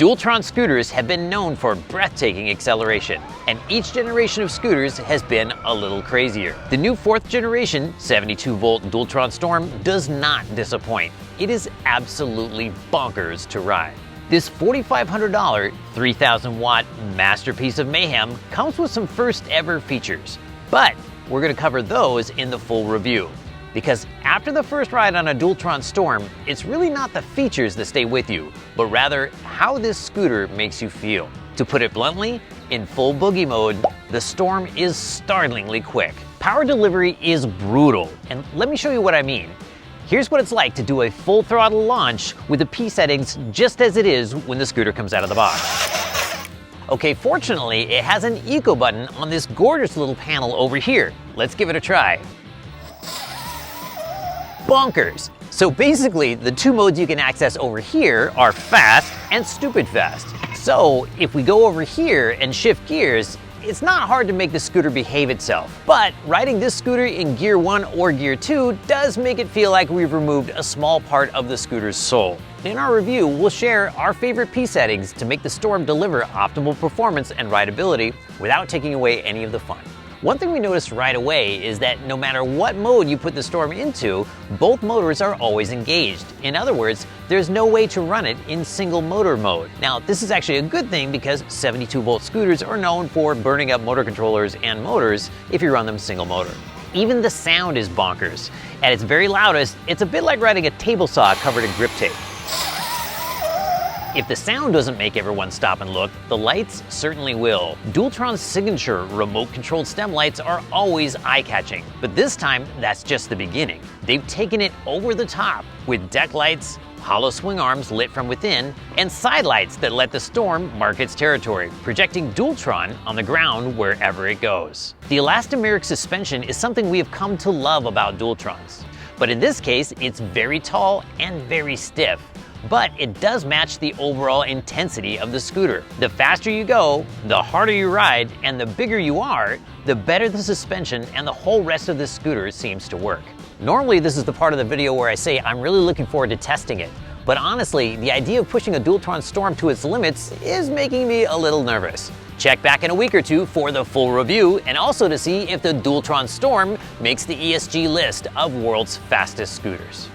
Dualtron scooters have been known for breathtaking acceleration, and each generation of scooters has been a little crazier. The new 4th generation 72-volt Dualtron Storm does not disappoint. It is absolutely bonkers to ride. This $4,500, 3,000-watt masterpiece of mayhem comes with some first-ever features, but we're going to cover those in the full review. Because after the first ride on a Dualtron Storm, it's really not the features that stay with you, but rather how this scooter makes you feel. To put it bluntly, in full boogie mode, the Storm is startlingly quick. Power delivery is brutal, and let me show you what I mean. Here's what it's like to do a full throttle launch with the P settings just as it is when the scooter comes out of the box. Okay, fortunately, it has an eco button on this gorgeous little panel over here. Let's give it a try. Bonkers! So basically, the 2 modes you can access over here are fast and stupid fast. So if we go over here and shift gears, it's not hard to make the scooter behave itself. But riding this scooter in gear 1 or gear 2 does make it feel like we've removed a small part of the scooter's soul. In our review, we'll share our favorite P settings to make the Storm deliver optimal performance and rideability without taking away any of the fun. One thing we noticed right away is that no matter what mode you put the Storm into, both motors are always engaged. In other words, there's no way to run it in single motor mode. Now, this is actually a good thing because 72-volt scooters are known for burning up motor controllers and motors if you run them single motor. Even the sound is bonkers. At its very loudest, it's a bit like riding a table saw covered in grip tape. If the sound doesn't make everyone stop and look, the lights certainly will. Dualtron's signature remote-controlled stem lights are always eye-catching, but this time, that's just the beginning. They've taken it over the top with deck lights, hollow swing arms lit from within, and side lights that let the Storm mark its territory, projecting Dualtron on the ground wherever it goes. The elastomeric suspension is something we have come to love about Dualtrons, but in this case, it's very tall and very stiff. But it does match the overall intensity of the scooter. The faster you go, the harder you ride, and the bigger you are, the better the suspension and the whole rest of the scooter seems to work. Normally, this is the part of the video where I say I'm really looking forward to testing it. But honestly, the idea of pushing a Dualtron Storm to its limits is making me a little nervous. Check back in a week or 2 for the full review and also to see if the Dualtron Storm makes the ESG list of world's fastest scooters.